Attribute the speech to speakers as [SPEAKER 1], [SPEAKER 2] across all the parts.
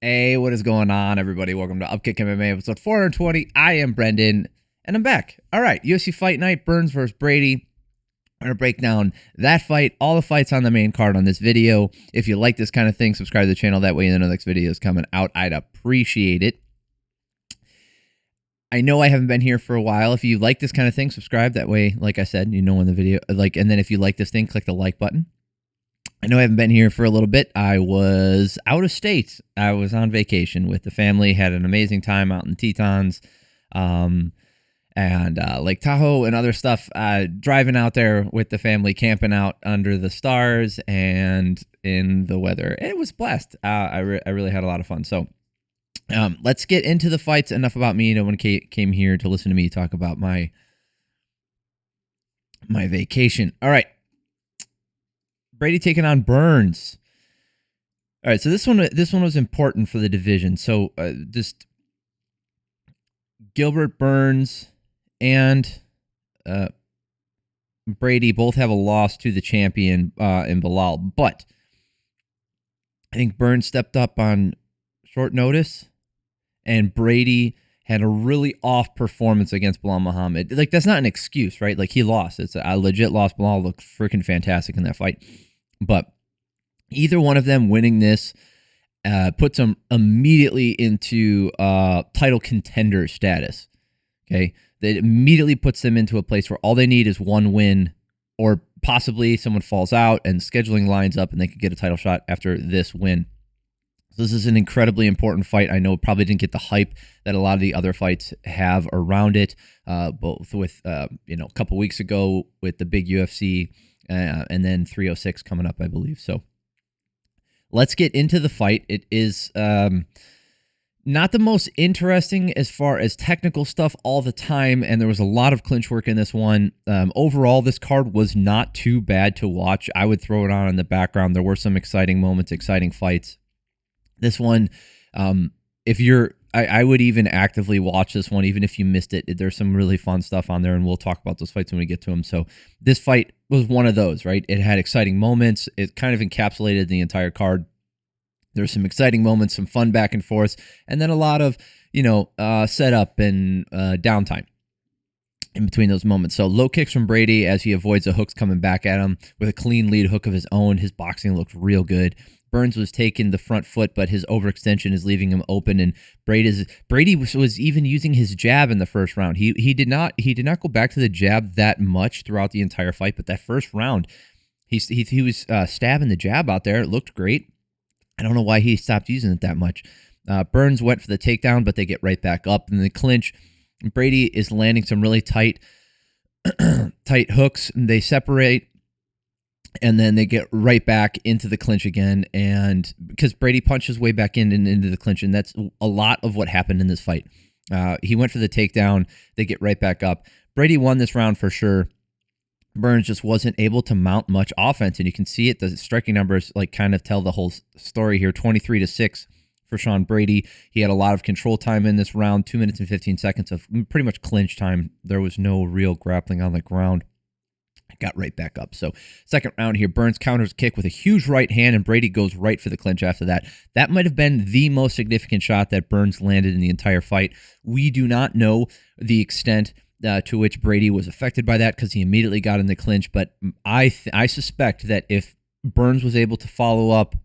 [SPEAKER 1] Hey, what is going on, everybody? Welcome to Upkick MMA episode 420. I am Brendan, and I'm back. All right, UFC Fight Night, Burns versus Brady. I'm going to break down that fight, all the fights on the main card on this video. If you like this kind of thing, subscribe to the channel. That way you know the next video is coming out. I'd appreciate it. I know I haven't been here for a while. If you like this kind of thing, subscribe. That way, like I said, you know when the video, and then if you like this thing, click the like button. I know I haven't been here for a little bit. I was out of state. I was on vacation with the family, had an amazing time out in the Tetons, and Lake Tahoe and other stuff. Driving out there with the family, camping out under the stars and in the weather. It was a blast. I really had a lot of fun. So let's get into the fights. Enough about me. No one came here to listen to me talk about my vacation. All right. Brady taking on Burns. All right, so this one was important for the division. So just Gilbert, Burns, and Brady both have a loss to the champion in Bilal, but I think Burns stepped up on short notice, and Brady had a really off performance against Bilal Muhammad. Like, that's not an excuse, right? Like, he lost. It's a legit loss. Bilal looked freaking fantastic in that fight. But either one of them winning this puts them immediately into title contender status. Okay, that immediately puts them into a place where all they need is one win, or possibly someone falls out and scheduling lines up and they could get a title shot after this win. So this is an incredibly important fight. I know it probably didn't get the hype that a lot of the other fights have around it, both with a couple weeks ago with the big UFC. And then 306 coming up, I believe. So let's get into the fight. It is not the most interesting as far as technical stuff all the time, and there was a lot of clinch work in this one. Overall, this card was not too bad to watch. I would throw it on in the background. There were some exciting moments, exciting fights. This one, I would even actively watch this one, even if you missed it. There's some really fun stuff on there, and we'll talk about those fights when we get to them. So this fight was one of those, right? It had exciting moments. It kind of encapsulated the entire card. There's some exciting moments, some fun back and forth, and then a lot of, setup and downtime in between those moments. So low kicks from Brady as he avoids the hooks coming back at him with a clean lead hook of his own. His boxing looked real good. Burns was taking the front foot, but his overextension is leaving him open. And Brady was even using his jab in the first round. He did not go back to the jab that much throughout the entire fight, but that first round, he was stabbing the jab out there. It looked great. I don't know why he stopped using it that much. Burns went for the takedown, but they get right back up in the clinch. Brady is landing some really tight hooks. And they separate. And then they get right back into the clinch again, and because Brady punches way back in and into the clinch, and that's a lot of what happened in this fight. He went for the takedown. They get right back up. Brady won this round for sure. Burns just wasn't able to mount much offense, and you can see it. The striking numbers kind of tell the whole story here. 23-6 for Sean Brady. He had a lot of control time in this round. 2 minutes and 15 seconds of pretty much clinch time. There was no real grappling on the ground. Got right back up. So second round here, Burns counters a kick with a huge right hand, and Brady goes right for the clinch after that. That might have been the most significant shot that Burns landed in the entire fight. We do not know the extent to which Brady was affected by that, because he immediately got in the clinch, but I suspect that if Burns was able to follow up,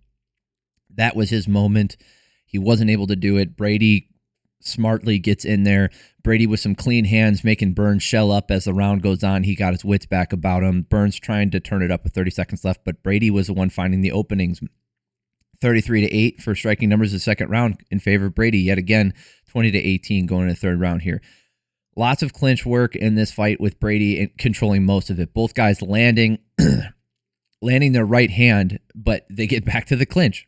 [SPEAKER 1] that was his moment. He wasn't able to do it. Brady smartly gets in there. Brady with some clean hands, making Burns shell up as the round goes on. He got his wits back about him. Burns trying to turn it up with 30 seconds left, but Brady was the one finding the openings. 33-8 for striking numbers the second round in favor of Brady. Yet again, 20-18 going to the third round here. Lots of clinch work in this fight with Brady controlling most of it. Both guys landing their right hand, but they get back to the clinch.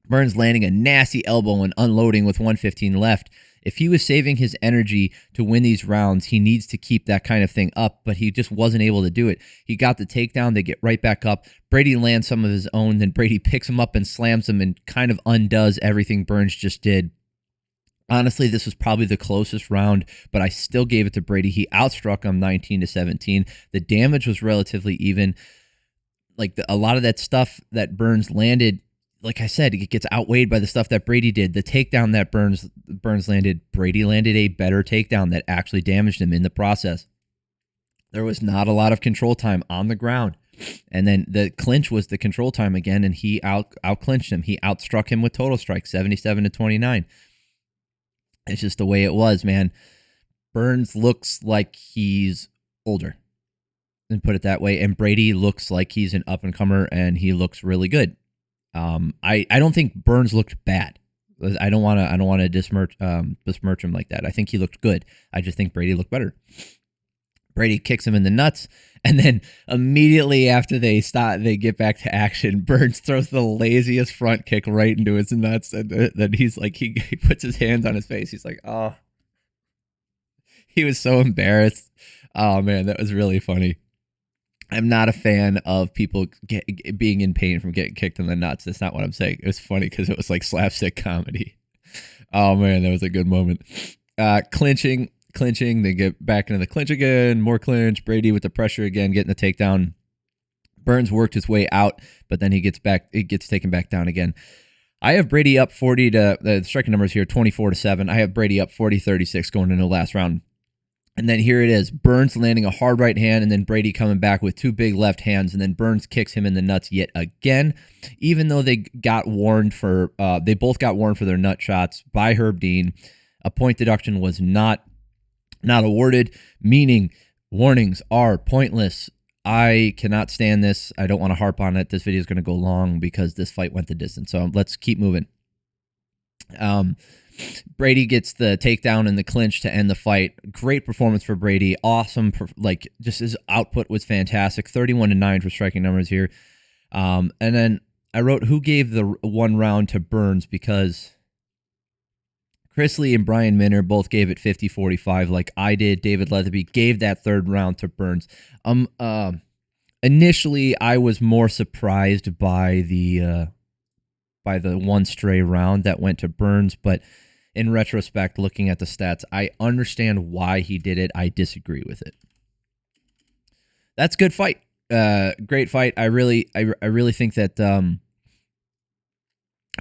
[SPEAKER 1] Burns landing a nasty elbow and unloading with 1:15 left. If he was saving his energy to win these rounds, he needs to keep that kind of thing up, but he just wasn't able to do it. He got the takedown. They get right back up. Brady lands some of his own. Then Brady picks him up and slams him and kind of undoes everything Burns just did. Honestly, this was probably the closest round, but I still gave it to Brady. He outstruck him 19-17. The damage was relatively even. A lot of that stuff that Burns landed, like I said, it gets outweighed by the stuff that Brady did. The takedown that Burns landed, Brady landed a better takedown that actually damaged him in the process. There was not a lot of control time on the ground. And then the clinch was the control time again, and he out clinched him. He outstruck him with total strikes, 77-29. It's just the way it was, man. Burns looks like he's older, and put it that way. And Brady looks like he's an up-and-comer, and he looks really good. I don't think Burns looked bad. I don't want to besmirch him like that. I think he looked good. I just think Brady looked better. Brady kicks him in the nuts, and then immediately after they get back to action, Burns throws the laziest front kick right into his nuts, and then he's like, he puts his hands on his face. He's like, oh, he was so embarrassed. Oh man, that was really funny. I'm not a fan of people being in pain from getting kicked in the nuts. That's not what I'm saying. It was funny because it was like slapstick comedy. Oh man, that was a good moment. Clinching. They get back into the clinch again. More clinch. Brady with the pressure again, getting the takedown. Burns worked his way out, but then he gets taken back down again. I have Brady up 40 to the striking numbers here, 24-7. I have Brady up 40-36 going into the last round. And then here it is. Burns landing a hard right hand, and then Brady coming back with two big left hands, and then Burns kicks him in the nuts yet again. Even though they both got warned for their nut shots by Herb Dean, a point deduction was not awarded, meaning warnings are pointless. I cannot stand this. I don't want to harp on it. This video is going to go long because this fight went the distance. So let's keep moving. Brady gets the takedown and the clinch to end the fight. Great performance for Brady. Awesome. Just his output was fantastic. 31-9 for striking numbers here. And then I wrote who gave the one round to Burns, because Chris Lee and Brian Minner both gave it 50-45 like I did. David Leatherby gave that third round to Burns. Initially, I was more surprised by the one stray round that went to Burns, but in retrospect, looking at the stats, I understand why he did it. I disagree with it. That's a good fight. Great fight. I really think that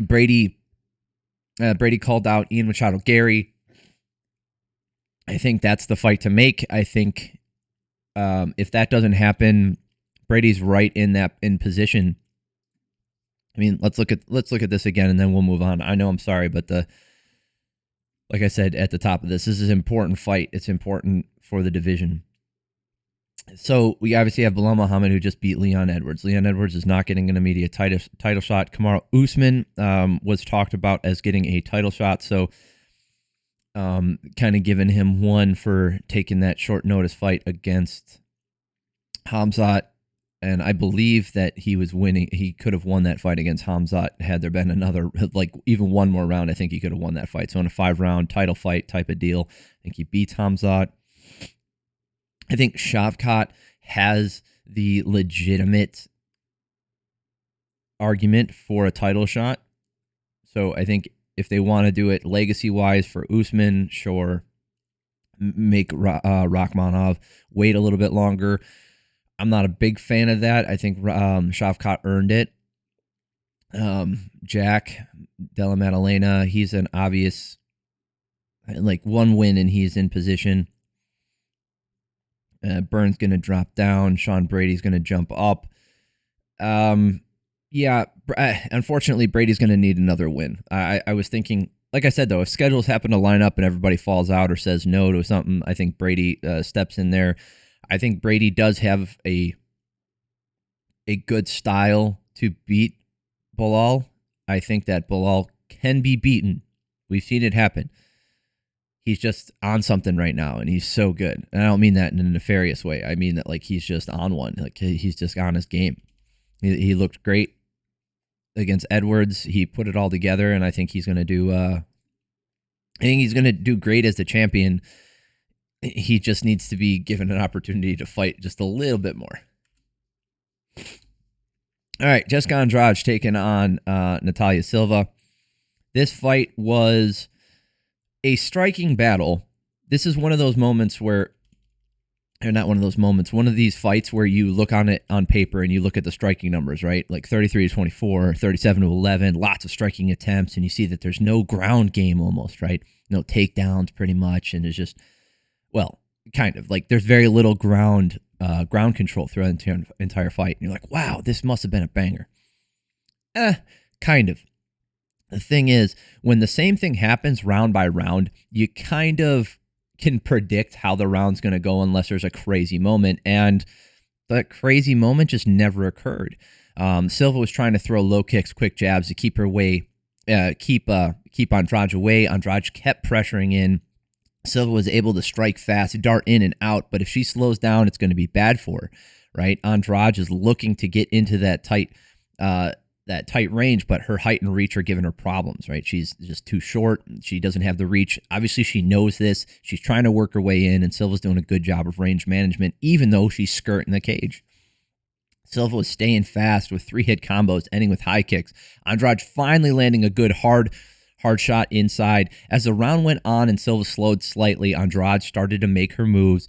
[SPEAKER 1] Brady called out Ian Machado Gary. I think that's the fight to make. I think if that doesn't happen, Brady's right in position. I mean, let's look at this again, and then we'll move on. I know I'm sorry, but like I said at the top of this is an important fight. It's important for the division. So we obviously have Bilal Muhammad, who just beat Leon Edwards. Leon Edwards is not getting an immediate title shot. Kamaru Usman was talked about as getting a title shot, so kind of giving him one for taking that short notice fight against Khamzat. And I believe that he was winning. He could have won that fight against Khamzat had there been another, even one more round. I think he could have won that fight. So in a 5-round title fight type of deal, I think he beats Khamzat. I think Shavkat has the legitimate argument for a title shot. So I think if they want to do it legacy-wise for Usman, sure, make Rakhmonov wait a little bit longer. I'm not a big fan of that. I think Shavkat earned it. Jack Della Maddalena, he's an obvious, one win and he's in position. Burns going to drop down. Sean Brady's going to jump up. Unfortunately, Brady's going to need another win. I was thinking, like I said, though, if schedules happen to line up and everybody falls out or says no to something, I think Brady steps in there. I think Brady does have a good style to beat Bilal. I think that Bilal can be beaten. We've seen it happen. He's just on something right now, and he's so good. And I don't mean that in a nefarious way. I mean that he's just on one. He's just on his game. He looked great against Edwards. He put it all together, and I think he's going to do. I think he's going to do great as the champion. He just needs to be given an opportunity to fight just a little bit more. All right, Jessica Andrade taking on Natalia Silva. This fight was a striking battle. This is one of those moments where or not one of those moments, one of these fights where you look on it on paper and you look at the striking numbers, right? Like 33 to 24, 37 to 11, lots of striking attempts, and you see that there's no ground game almost, right? No takedowns pretty much, and it's just, well, kind of like there's very little ground control throughout the entire fight. And you're like, wow, this must have been a banger. Kind of. The thing is, when the same thing happens round by round, you kind of can predict how the round's going to go unless there's a crazy moment, and that crazy moment just never occurred. Silva was trying to throw low kicks, quick jabs to keep Andrade away. Andrade kept pressuring in. Silva was able to strike fast, dart in and out, but if she slows down, it's going to be bad for her, right? Andrade is looking to get into that tight range, but her height and reach are giving her problems, right? She's just too short. She doesn't have the reach. Obviously, she knows this. She's trying to work her way in, and Silva's doing a good job of range management, even though she's skirting the cage. Silva was staying fast with 3-hit combos, ending with high kicks. Andrade finally landing a good hard shot inside. As the round went on and Silva slowed slightly, Andrade started to make her moves.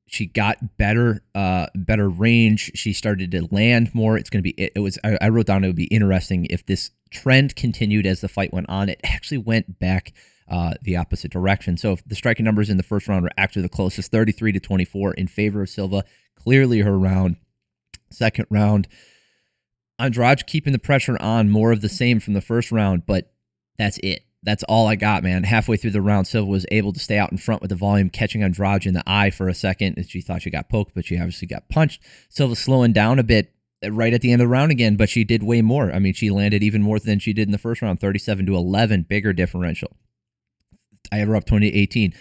[SPEAKER 1] She got better range. She started to land more. It's going to be, I wrote down it would be interesting if this trend continued as the fight went on. It actually went back the opposite direction. So if the striking numbers in the first round were actually the closest, 33 to 24 in favor of Silva, clearly her round. Second round, Andrade keeping the pressure on, more of the same from the first round, but that's it. That's all I got, man. Halfway through the round, Silva was able to stay out in front with the volume, catching Andrade in the eye for a second. And she thought she got poked, but she obviously got punched. Silva slowing down a bit right at the end of the round again, but she did way more. I mean, she landed even more than she did in the first round, 37 to 11, bigger differential. I have her up 20-18.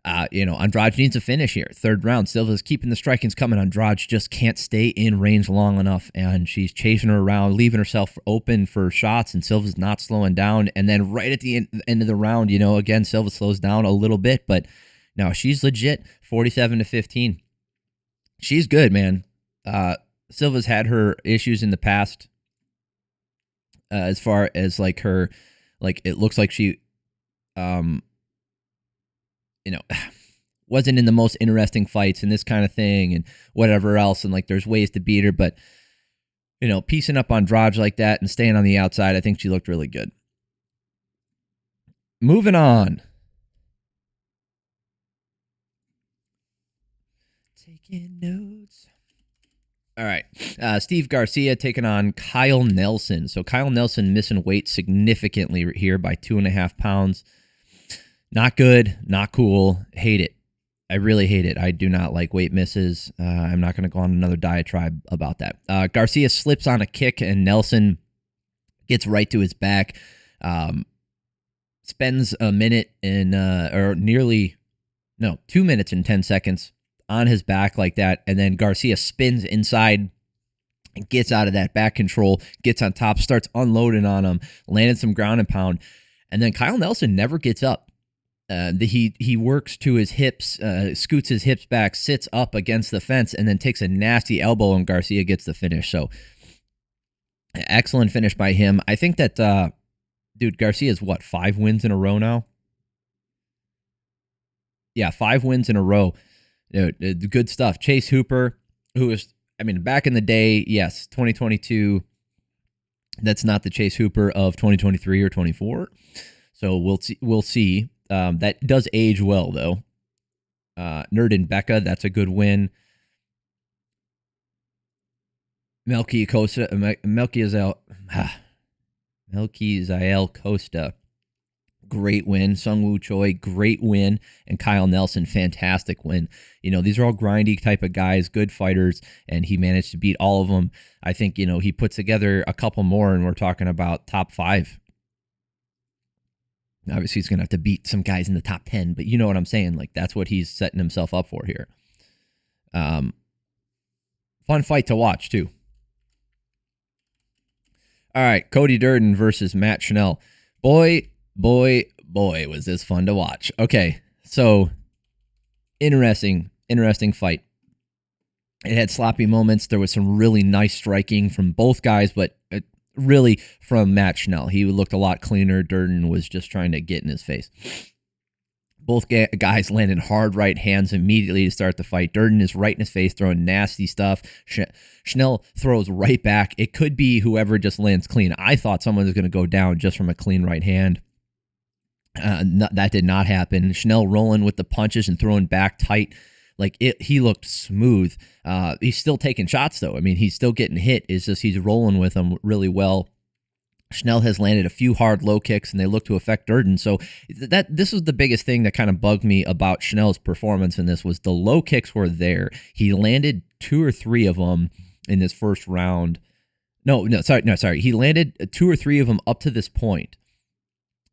[SPEAKER 1] Andrade needs a finish here. Third round, Silva's keeping the strikings coming. Andrade just can't stay in range long enough, and she's chasing her around, leaving herself open for shots, and Silva's not slowing down. And then right at the end of the round, again, Silva slows down a little bit, but now she's legit, 47 to 15. She's good, man. Silva's had her issues in the past as far as it looks like she wasn't in the most interesting fights and this kind of thing and whatever else. And there's ways to beat her, but piecing up Andrade like that and staying on the outside, I think she looked really good. Moving on. Taking notes. All right. Steve Garcia taking on Kyle Nelson. So Kyle Nelson missing weight significantly here by 2.5 pounds. Not good, not cool, hate it. I really hate it. I do not like weight misses. I'm not going to go on another diatribe about that. Garcia slips on a kick and Nelson gets right to his back. Spends a minute and 2 minutes and 10 seconds on his back like that. And then Garcia spins inside and gets out of that back control, gets on top, starts unloading on him, landed some ground and pound. And then Kyle Nelson never gets up. He works to his hips, scoots his hips back, sits up against the fence, and then takes a nasty elbow, and Garcia gets the finish. So, excellent finish by him. I think that, Garcia's 5 wins in a row now? Yeah, 5 wins in a row. Good stuff. Chase Hooper, who was, back in the day, yes, 2022, that's not the Chase Hooper of 2023 or 24. So we'll see. That does age well, though. Durden Becca, that's a good win. Melchizael Costa, great win. Sungwoo Choi, great win. And Kyle Nelson, fantastic win. These are all grindy type of guys, good fighters, and he managed to beat all of them. I think, he puts together a couple more, and we're talking about top 5. Obviously, he's going to have to beat some guys in the top 10, but you know what I'm saying? That's what he's setting himself up for here. Fun fight to watch, too. All right, Cody Durden versus Matt Schnell. Boy, was this fun to watch. Okay, so interesting fight. It had sloppy moments. There was some really nice striking from both guys, but really from Matt Schnell. He looked a lot cleaner. Durden was just trying to get in his face. Both guys landed hard right hands immediately to start the fight. Durden is right in his face, throwing nasty stuff. Schnell throws right back. It could be whoever just lands clean. I thought someone was going to go down just from a clean right hand. That did not happen. Schnell rolling with the punches and throwing back tight. He looked smooth. He's still taking shots, though. I mean, he's still getting hit. It's just he's rolling with them really well. Schnell has landed a few hard low kicks, and they look to affect Durden. So this was the biggest thing that kind of bugged me about Schnell's performance in this was the low kicks were there. He landed 2 or 3 of them in this first round. No, sorry. He landed 2 or 3 of them up to this point,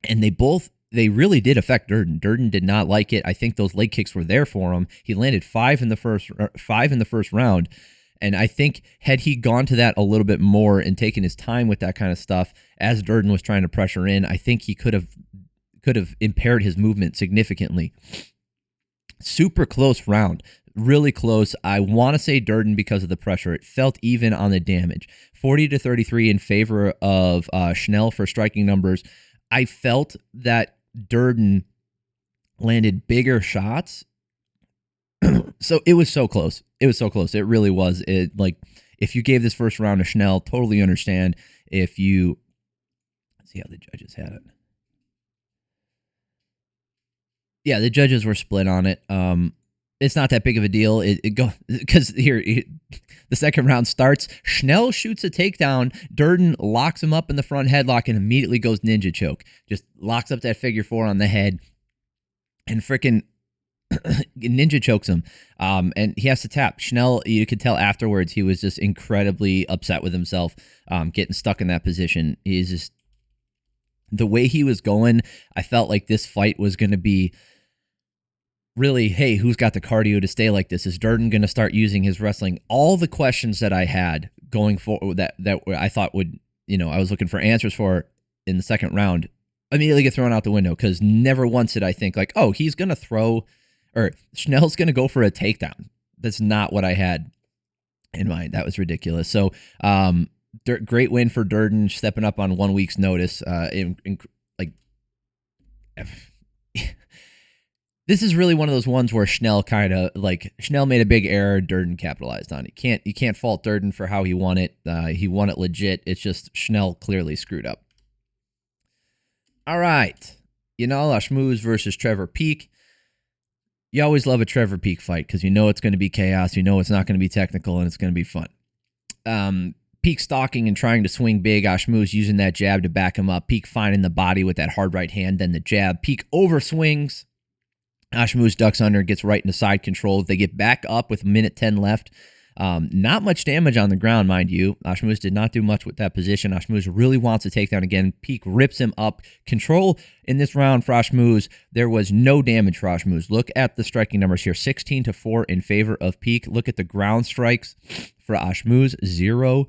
[SPEAKER 1] and they really did affect Durden. Durden did not like it. I think those leg kicks were there for him. He landed 5 in the first round. And I think had he gone to that a little bit more and taken his time with that kind of stuff as Durden was trying to pressure in, I think he could have impaired his movement significantly. Super close round. Really close. I want to say Durden because of the pressure. It felt even on the damage. 40-33 in favor of Schnell for striking numbers. I felt that Durden landed bigger shots. So it was so close. It really was. If you gave this first round to Schnell, totally understand. Let's see how the judges had it. Yeah, the judges were split on it. It's not that big of a deal. Because the second round starts. Schnell shoots a takedown. Durden locks him up in the front headlock and immediately goes ninja choke. Just locks up that figure 4 on the head and freaking ninja chokes him. And he has to tap. Schnell, you could tell afterwards, he was just incredibly upset with himself, getting stuck in that position. He's just, the way he was going, I felt like this fight was going to be really, hey, who's got the cardio to stay like this? Is Durden going to start using his wrestling? All the questions that I had going forward that I thought would, I was looking for answers for in the second round, immediately get thrown out the window, because never once did I think like, oh, he's going to throw, or Schnell's going to go for a takedown. That's not what I had in mind. That was ridiculous. So, great win for Durden, stepping up on 1 week's notice. This is really one of those ones where Schnell Schnell made a big error. Durden capitalized on it. You can't fault Durden for how he won it. He won it legit. It's just Schnell clearly screwed up. All right. Yanal Ashmouz versus Trevor Peek. You always love a Trevor Peek fight because you know it's going to be chaos. You know it's not going to be technical, and it's going to be fun. Peek stalking and trying to swing big. Ashmouz using that jab to back him up. Peek finding the body with that hard right hand, then the jab. Peek overswings. Ashmouz ducks under, gets right into side control. They get back up with 1:10 left. Not much damage on the ground, mind you. Ashmouz did not do much with that position. Ashmouz really wants to take down again. Peek rips him up. Control in this round for Ashmouz. There was no damage for Ashmouz. Look at the striking numbers here. 16-4 in favor of Peek. Look at the ground strikes for Ashmouz. 0.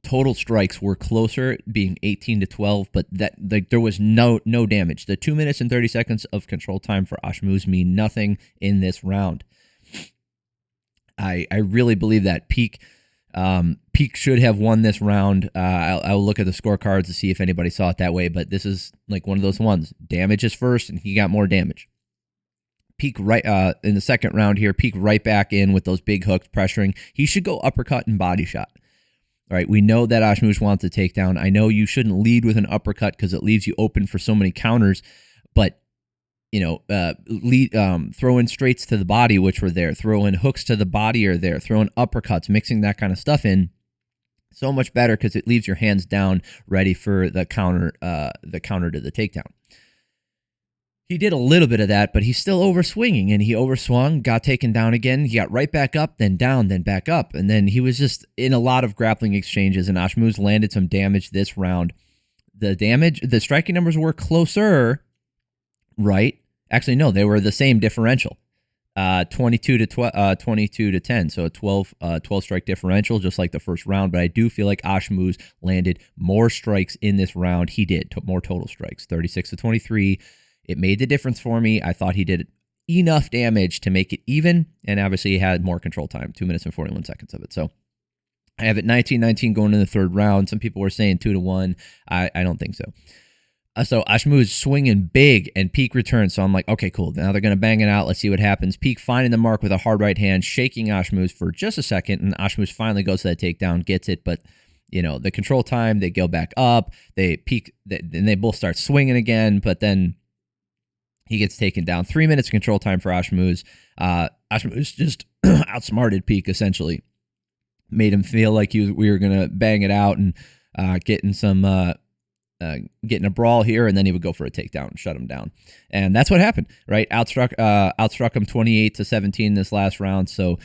[SPEAKER 1] Total strikes were closer, being 18-12, but there was no damage. The 2 minutes and 30 seconds of control time for Ashmouz mean nothing in this round. I really believe that Peek should have won this round. I'll look at the scorecards to see if anybody saw it that way, but this is like one of those ones. Damage is first, and he got more damage. Peek right in the second round here. Peek right back in with those big hooks pressuring. He should go uppercut and body shot. All right, we know that Ashmouz wants a takedown. I know you shouldn't lead with an uppercut because it leaves you open for so many counters, but throw in straights to the body, which were there. Throw in hooks to the body are there. Throw in uppercuts, mixing that kind of stuff in. So much better because it leaves your hands down, ready for the counter to the takedown. He did a little bit of that, but he's still overswinging, and he overswung, got taken down again. He got right back up, then down, then back up, and then he was just in a lot of grappling exchanges, and Ashmouz landed some damage this round. The striking numbers were closer, right? Actually, no, they were the same differential, 22-10, so a 12 strike differential, just like the first round. But I do feel like Ashmouz landed more strikes in this round. He did more total strikes, 36-23. It made the difference for me. I thought he did enough damage to make it even, and obviously he had more control time, 2 minutes and 41 seconds of it. So I have it 19-19 going in the third round. Some people were saying 2-1. I don't think so. So Ashmouz swinging big, and Peak returns. So I'm like, okay, cool. Now they're going to bang it out. Let's see what happens. Peak finding the mark with a hard right hand, shaking Ashmouz for just a second, and Ashmouz finally goes to that takedown, gets it. But the control time, they go back up. They Peak, and they both start swinging again. But then he gets taken down. 3 minutes of control time for Ashmouz. Ashmouz just outsmarted Peak, essentially. Made him feel like we were going to bang it out and getting a brawl here, and then he would go for a takedown and shut him down. And that's what happened, right? Outstruck him 28-17 this last round. So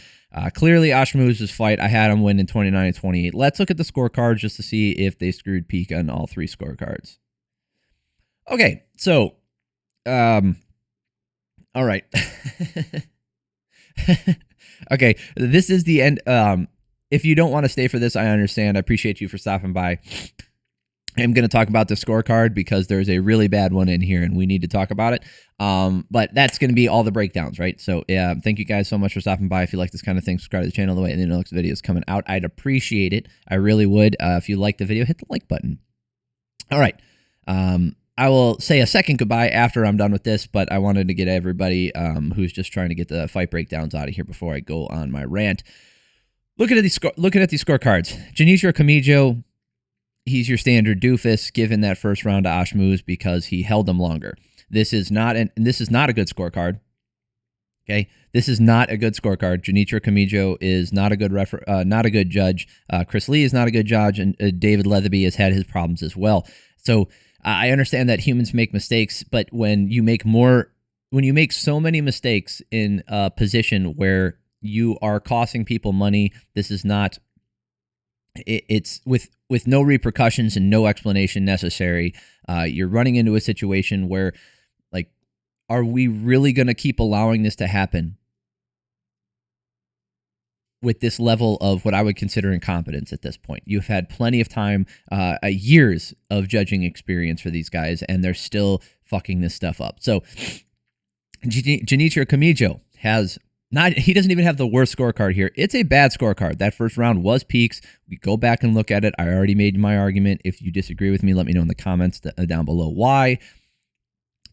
[SPEAKER 1] clearly Ashmouz's fight, I had him win in 29-28. Let's look at the scorecards just to see if they screwed Peak on all three scorecards. Okay, so, all right. Okay, this is the end. If you don't want to stay for this, I understand. I appreciate you for stopping by. I'm going to talk about the scorecard because there's a really bad one in here and we need to talk about it. But that's going to be all the breakdowns, right? So thank you guys so much for stopping by. If you like this kind of thing, subscribe to the channel the way the next video is coming out. I'd appreciate it. I really would. If you like the video, hit the like button. All right. I will say a second goodbye after I'm done with this, but I wanted to get everybody who's just trying to get the fight breakdowns out of here before I go on my rant. Looking at these scorecards, Junichiro Kamijo, he's your standard doofus, given that first round to Ashmouz because he held him longer. This is not a good scorecard. Okay, this is not a good scorecard. Junichiro Kamijo is not a good judge. Chris Lee is not a good judge, and David Leatherby has had his problems as well. So I understand that humans make mistakes, but when you make so many mistakes in a position where you are costing people money, this is not. It's with no repercussions and no explanation necessary. You're running into a situation where, like, are we really going to keep allowing this to happen with this level of what I would consider incompetence at this point? You've had plenty of time, years of judging experience for these guys, and they're still fucking this stuff up. So Junichiro Kamijo he doesn't even have the worst scorecard here. It's a bad scorecard. That first round was Peak's. We go back and look at it. I already made my argument. If you disagree with me, let me know in the comments down below why.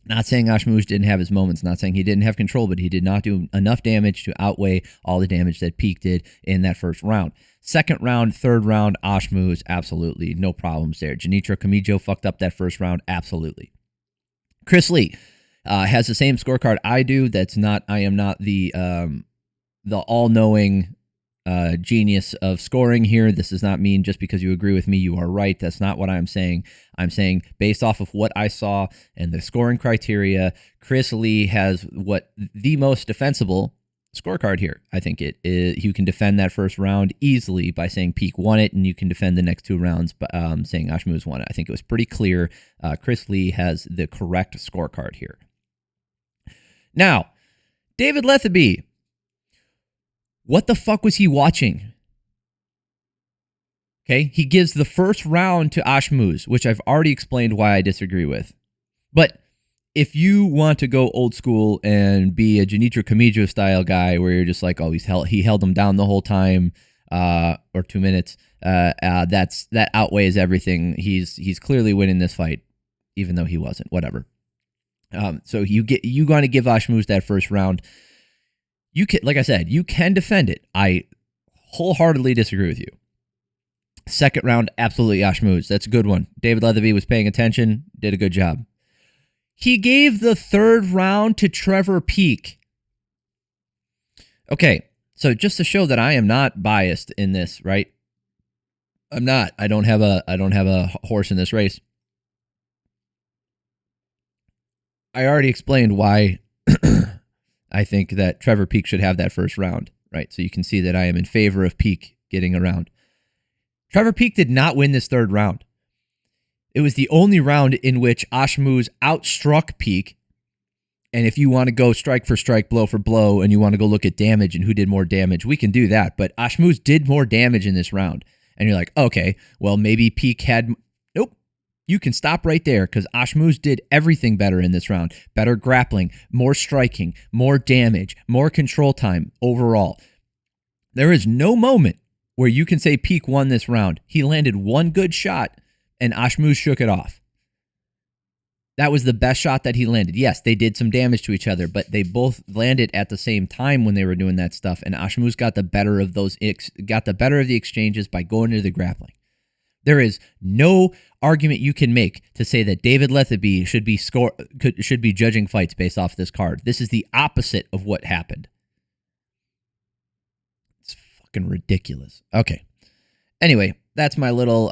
[SPEAKER 1] Not saying Ashmouz didn't have his moments, not saying he didn't have control, but he did not do enough damage to outweigh all the damage that Peak did in that first round. Second round, third round, Ashmouz, absolutely. No problems there. Junichiro Kamijo fucked up that first round, absolutely. Chris Lee has the same scorecard I do. I am not the all-knowing genius of scoring here. This does not mean just because you agree with me, you are right. That's not what I'm saying. I'm saying based off of what I saw and the scoring criteria, Chris Lee has the most defensible scorecard here. I think you can defend that first round easily by saying Peak won it, and you can defend the next two rounds by saying Ashmouz won it. I think it was pretty clear. Chris Lee has the correct scorecard here. Now, David Leatherby, what the fuck was he watching? Okay, he gives the first round to Ashmouz, which I've already explained why I disagree with. But if you want to go old school and be a Junichiro Kamijo style guy where you're just like, oh, he held him down the whole time, or 2 minutes, that outweighs everything. He's clearly winning this fight, even though he wasn't. Whatever. So you going to give Ashmouz that first round. Like I said, you can defend it. I wholeheartedly disagree with you. Second round, absolutely Ashmouz. That's a good one. David Leatherby was paying attention, did a good job. He gave the third round to Trevor Peak. Okay, so just to show that I am not biased in this, right? I'm not. I don't have a horse in this race. I already explained why I think that Trevor Peak should have that first round, right? So you can see that I am in favor of Peak getting a round. Trevor Peak did not win this third round. It was the only round in which Ashmouz outstruck Peak. And if you want to go strike for strike, blow for blow, and you want to go look at damage and who did more damage, we can do that. But Ashmouz did more damage in this round. And you're like, okay, well, maybe Peak had... Nope. You can stop right there because Ashmouz did everything better in this round. Better grappling, more striking, more damage, more control time overall. There is no moment where you can say Peak won this round. He landed one good shot and Ashmouz shook it off. That was the best shot that he landed. Yes, they did some damage to each other, but they both landed at the same time when they were doing that stuff. And Ashmouz got the better of the exchanges by going into the grappling. There is no argument you can make to say that David Letheby should be judging fights based off this card. This is the opposite of what happened. It's fucking ridiculous. Okay. Anyway, that's my little.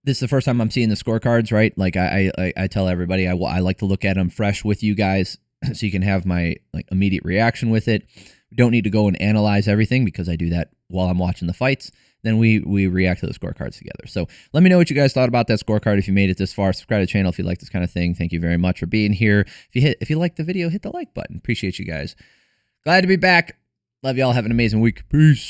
[SPEAKER 1] This is the first time I'm seeing the scorecards, right? Like I tell everybody, I like to look at them fresh with you guys, so you can have my immediate reaction with it. We don't need to go and analyze everything because I do that while I'm watching the fights. Then we react to the scorecards together. So let me know what you guys thought about that scorecard. If you made it this far, subscribe to the channel if you like this kind of thing. Thank you very much for being here. If you liked the video, hit the like button. Appreciate you guys. Glad to be back. Love y'all. Have an amazing week. Peace.